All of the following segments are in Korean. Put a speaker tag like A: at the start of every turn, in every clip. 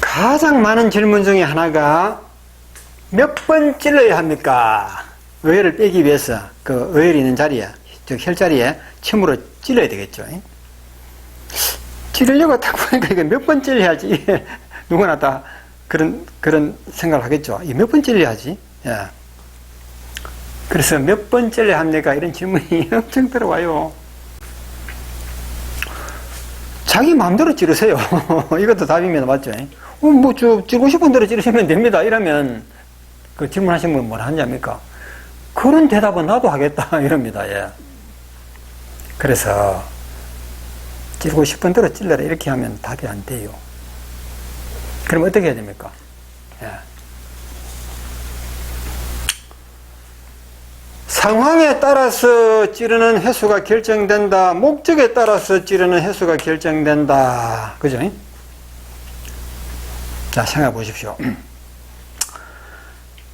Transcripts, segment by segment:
A: 가장 많은 질문 중에 하나가 몇 번 찔러야 합니까? 어혈을 빼기 위해서 그 어혈이 있는 자리에, 즉 혈자리에 침으로 찔러야 되겠죠. 찌르려고 딱 보니까 이거 몇 번 찔러야지. 누구나 다 그런 생각을 하겠죠. 몇 번 찔러야지. 예. 그래서 몇 번 찔러야 합니까? 이런 질문이 엄청 들어와요. 자기 마음대로 찌르세요. 이것도 답입니다. 맞죠? 찌르고 싶은 대로 찌르시면 됩니다. 이러면 그 질문하신 분은 뭘 하냐입니까? 그런 대답은 나도 하겠다. 이럽니다. 예. 그래서 찌르고 싶은 대로 찔러라. 이렇게 하면 답이 안 돼요. 그럼 어떻게 해야 됩니까? 예. 상황에 따라서 찌르는 횟수가 결정된다. 목적에 따라서 찌르는 횟수가 결정된다. 그죠? 자, 생각해 보십시오.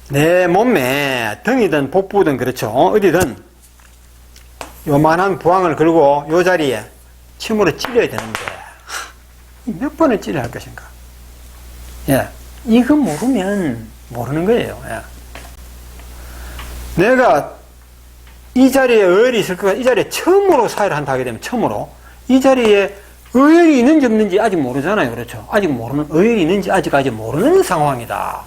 A: 내 몸에 등이든 복부든 그렇죠. 어디든 요만한 부항을 걸고 요 자리에 침으로 찔려야 되는데 몇 번을 찔러야 할 것인가? 예, 이거 모르면 모르는 거예요. 예. 내가 이 자리에 어혈이 있을 거가 이 자리에 처음으로 사회를 한다 하게 되면 처음으로 이 자리에 어혈이 있는지 없는지 아직 모르잖아요. 그렇죠? 아직 모르는, 어혈이 있는지 아직까지 모르는 상황이다.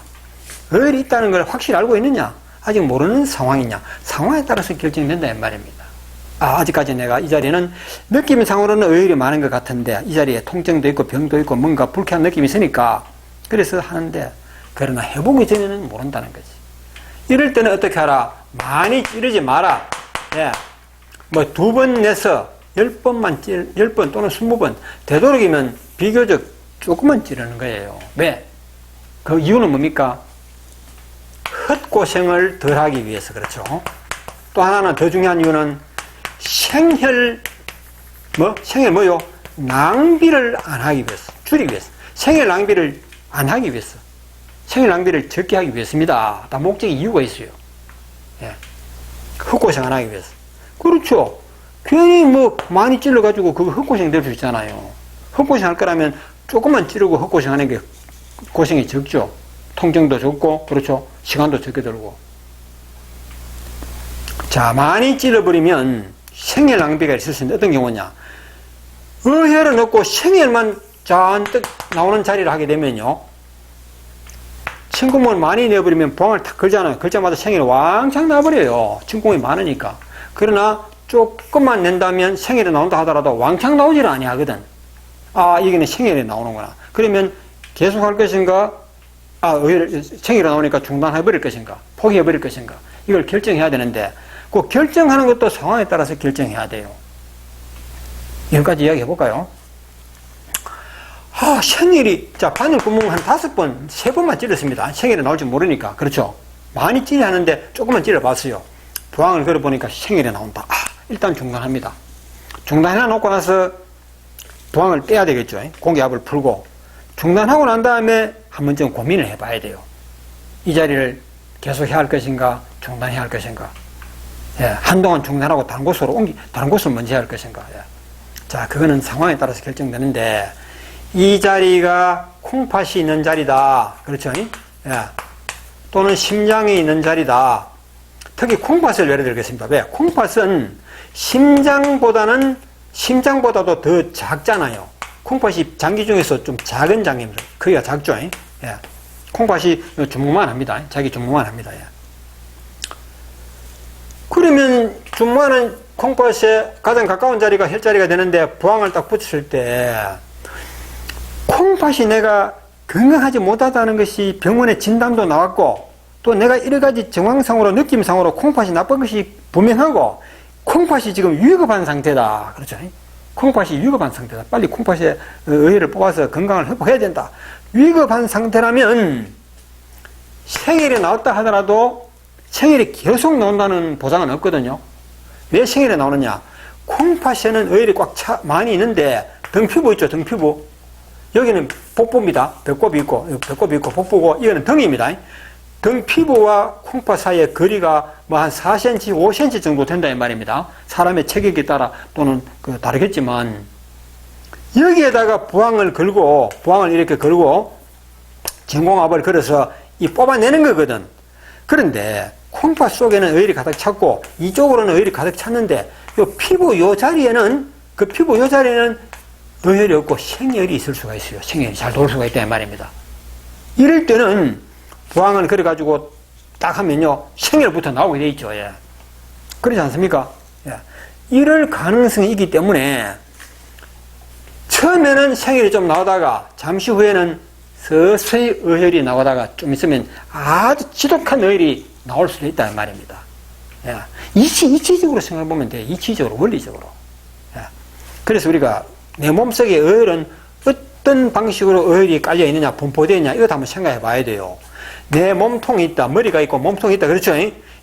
A: 어혈이 있다는 걸 확실히 알고 있느냐? 아직 모르는 상황이냐? 상황에 따라서 결정된다 이 말입니다. 아직까지 내가 이 자리는 느낌상으로는 어혈이 많은 것 같은데 이 자리에 통증도 있고 병도 있고 뭔가 불쾌한 느낌이 있으니까 그래서 하는데 그러나 해보기 전에는 모른다는 거지. 이럴 때는 어떻게 하라? 많이 찌르지 마라. 예. 뭐 2번 내서 10번만 10번 또는 20번 되도록이면 비교적 조금만 찌르는 거예요. 왜? 그 이유는 뭡니까? 헛고생을 덜 하기 위해서 그렇죠. 또 하나는 더 중요한 이유는 생혈 뭐요? 낭비를 안 하기 위해서, 줄이기 위해서. 생혈 낭비를 안 하기 위해서. 생혈 낭비를 적게 하기 위해서입니다. 다 목적이 이유가 있어요. 예. 헛고생 안 하기 위해서. 그렇죠. 괜히 많이 찔러가지고 그거 헛고생 될 수 있잖아요. 헛고생 할 거라면 조금만 찌르고 헛고생 하는 게 고생이 적죠. 통증도 적고, 그렇죠. 시간도 적게 들고. 자, 많이 찔러버리면 생혈 낭비가 있을 수 있는데 어떤 경우냐. 어혈을 넣고 생혈만 잔뜩 나오는 자리를 하게 되면요. 침구멍을 많이 내버리면 부항을 탁 걸잖아요. 걸자마자 생혈이 왕창 나버려요. 침구멍이 많으니까. 그러나 조금만 낸다면 생혈이 나온다 하더라도 왕창 나오질 아니하거든. 여기는 생혈이 나오는구나. 그러면 계속 할 것인가? 생혈이 나오니까 중단해버릴 것인가? 포기해버릴 것인가? 이걸 결정해야 되는데 그 결정하는 것도 상황에 따라서 결정해야 돼요. 여기까지 이야기 해볼까요? 생혈이, 바늘구멍 한 5번, 3번만 찔렀습니다. 생혈이 나올 줄 모르니까. 그렇죠? 많이 찔려야 하는데 조금만 찔러봤어요. 부항을 걸어보니까 생혈이 나온다. 일단 중단합니다. 중단해 놓고 나서 부항을 빼야 되겠죠. 공기압을 풀고. 중단하고 난 다음에 한 번쯤 고민을 해봐야 돼요. 이 자리를 계속 해야 할 것인가, 중단해야 할 것인가. 예, 한동안 중단하고 다른 곳으로 먼저 해야 할 것인가. 예. 자, 그거는 상황에 따라서 결정되는데, 이 자리가 콩팥이 있는 자리다. 그렇죠? 예. 또는 심장이 있는 자리다. 특히 콩팥을 예를 들겠습니다. 왜? 콩팥은 심장보다도 더 작잖아요. 콩팥이 장기 중에서 좀 작은 장기입니다. 크기가 작죠? 예. 콩팥이 주먹만 합니다. 자기 주먹만 합니다. 예. 그러면 주먹만한 콩팥에 가장 가까운 자리가 혈자리가 되는데 부항을 딱 붙였을 때 콩팥이 내가 건강하지 못하다는 것이 병원에 진단도 나왔고 또 내가 여러 가지 정황상으로 느낌상으로 콩팥이 나쁜 것이 분명하고 콩팥이 지금 위급한 상태다. 그렇죠? 콩팥이 위급한 상태다. 빨리 콩팥에 어혈을 뽑아서 건강을 회복해야 된다. 위급한 상태라면 생혈이 나왔다 하더라도 생혈이 계속 나온다는 보장은 없거든요. 왜 생혈이 나오느냐? 콩팥에는 어혈이 많이 있는데 등피부 있죠? 등피부. 여기는 복부입니다. 배꼽이 있고 복부고 이거는 등입니다. 등 피부와 콩팥 사이의 거리가 한 4cm, 5cm 정도 된다 이 말입니다. 사람의 체격에 따라 또는 다르겠지만 여기에다가 부항을 이렇게 걸고 전공압을 걸어서 이 뽑아내는 거거든. 그런데 콩팥 속에는 어혈이 가득 찼고 이쪽으로는 어혈이 가득 찼는데 요 피부 요 자리에는 그 피부 요 자리에는 어혈이 없고 생혈이 있을 수가 있어요. 생혈이 잘 돌 수가 있다는 말입니다. 이럴 때는 부항을 그래가지고 딱 하면요 생혈부터 나오게 돼 있죠. 예. 그렇지 않습니까? 예. 이럴 가능성이 있기 때문에 처음에는 생혈이 좀 나오다가 잠시 후에는 서서히 어혈이 나오다가 좀 있으면 아주 지독한 어혈이 나올 수도 있다는 말입니다. 예. 이치적으로 생각해보면 돼. 이치적으로, 원리적으로. 예. 그래서 우리가 내 몸속의 어혈은 어떤 방식으로 어혈이 깔려 있느냐, 분포되어 있느냐, 이것도 한번 생각해 봐야 돼요. 내 몸통이 있다, 머리가 있고 몸통이 있다, 그렇죠?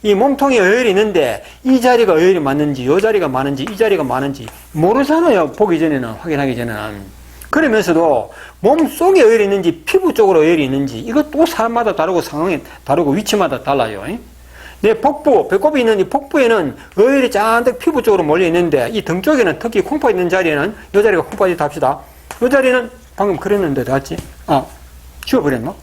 A: 이 몸통에 어혈이 있는데 이 자리가 어혈이 맞는지, 이 자리가 많은지, 이 자리가 많은지 모르잖아요. 보기 전에는, 확인하기 전에는. 그러면서도 몸 속에 어혈이 있는지, 피부 쪽으로 어혈이 있는지, 이것도 사람마다 다르고 상황이 다르고 위치마다 달라요. 내 복부, 배꼽이 있는 이 복부에는 어혈이 잔뜩 피부 쪽으로 몰려 있는데 이 등 쪽에는 특히 콩팥 있는 자리에는 이 자리가 콩팥이다 합시다. 이 자리는 방금 그랬는데 맞지? 지워버렸나?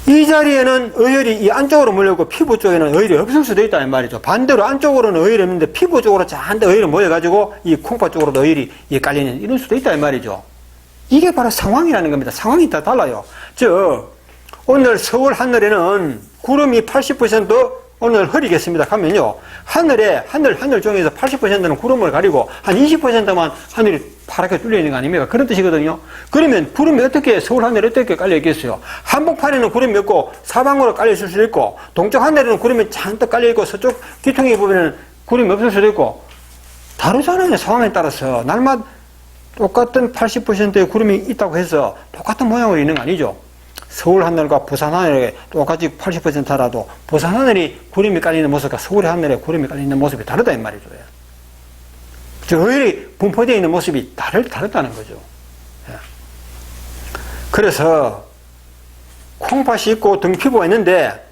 A: 이 자리에는 어혈이 이 안쪽으로 몰려있고 피부 쪽에는 어혈이 없을 수도 있다는 말이죠. 반대로 안쪽으로는 어혈이 없는데 피부 쪽으로 잔뜩 어혈이 모여가지고 이 콩팥 쪽으로도 어혈이 깔려있는 이런 수도 있다는 말이죠. 이게 바로 상황이라는 겁니다. 상황이 다 달라요. 오늘 서울 하늘에는 구름이 80% 오늘 흐리겠습니다. 하면요. 하늘 중에서 80%는 구름을 가리고 한 20%만 하늘이 파랗게 뚫려 있는 거 아닙니까? 그런 뜻이거든요. 그러면 구름이 서울 하늘에 어떻게 깔려 있겠어요? 한복판에는 구름이 없고 사방으로 깔려 있을 수도 있고 동쪽 하늘에는 구름이 잔뜩 깔려 있고 서쪽 귀퉁이 부분에는 구름이 없을 수도 있고 다르잖아요. 상황에 따라서. 날마다 똑같은 80%의 구름이 있다고 해서 똑같은 모양으로 있는 거 아니죠. 서울 하늘과 부산 하늘에 똑같이 80%라도 부산 하늘이 구름이 깔리는 모습과 서울 하늘에 구름이 깔리는 모습이 다르다 이 말이죠. 어혈이 분포되어 있는 모습이 다르다는 거죠. 그래서 콩팥이 있고 등 피부가 있는데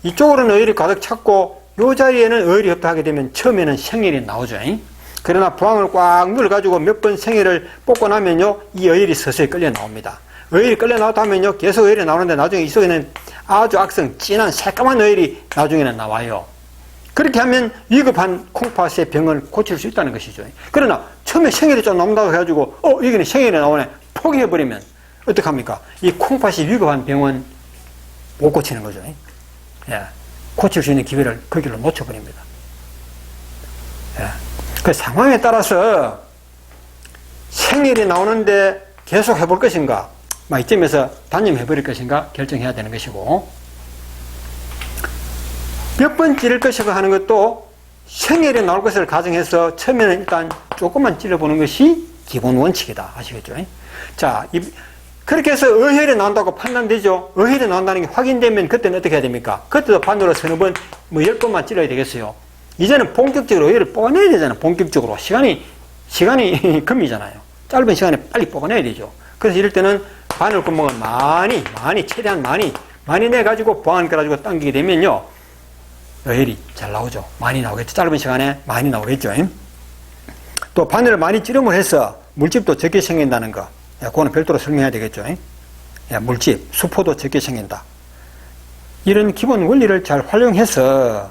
A: 이쪽으로는 어혈이 가득 찼고 이 자리에는 어혈이 없다 하게 되면 처음에는 생혈이 나오죠. 그러나 부항을 꽉 눌러가지고 몇 번 생혈을 뽑고 나면요 이 어혈이 서서히 끌려 나옵니다. 어혈이 끌려 나왔다면요 계속 어혈이 나오는데 나중에 이 속에는 아주 악성 진한 새까만 어혈이 나중에는 나와요. 그렇게 하면 위급한 콩팥의 병을 고칠 수 있다는 것이죠. 그러나 처음에 생혈이 좀 나온다고 해가지고 여기는 생혈이 나오네 포기해버리면 어떡합니까? 이 콩팥이 위급한 병은 못 고치는 거죠. 고칠 수 있는 기회를 그 길로 놓쳐버립니다. 그 상황에 따라서 생혈이 나오는데 계속 해볼 것인가, 이쯤에서 단념해버릴 것인가 결정해야 되는 것이고, 몇 번 찌를 것인가 하는 것도 생혈이 나올 것을 가정해서 처음에는 일단 조금만 찔러보는 것이 기본 원칙이다. 아시겠죠? 자, 그렇게 해서 어혈이 나온다고 판단되죠? 어혈이 나온다는 게 확인되면 그때는 어떻게 해야 됩니까? 그때도 반으로 서너 번, 10번만 찔러야 되겠어요. 이제는 본격적으로 어혈을 뽑아내야 되잖아요. 본격적으로. 시간이 금이잖아요. 짧은 시간에 빨리 뽑아내야 되죠. 그래서 이럴 때는 바늘구멍을 최대한 많이 내가지고 보안 깔아주고 당기게 되면요. 어혈이 잘 나오죠. 많이 나오겠죠. 짧은 시간에 많이 나오겠죠. 또 바늘을 많이 찌름을 해서 물집도 적게 생긴다는 거. 그거는 별도로 설명해야 되겠죠. 물집, 수포도 적게 생긴다. 이런 기본 원리를 잘 활용해서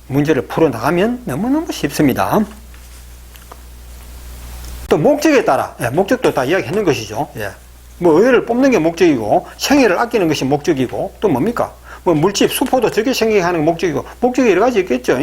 A: 문제를 풀어나가면 너무너무 쉽습니다. 또 목적에 따라, 목적도 다 이야기했는 것이죠. 어혈을 뽑는 게 목적이고 생혈을 아끼는 것이 목적이고 또 뭡니까? 물집, 수포도 적게 생기게 하는 게 목적이고 목적이 여러 가지 있겠죠.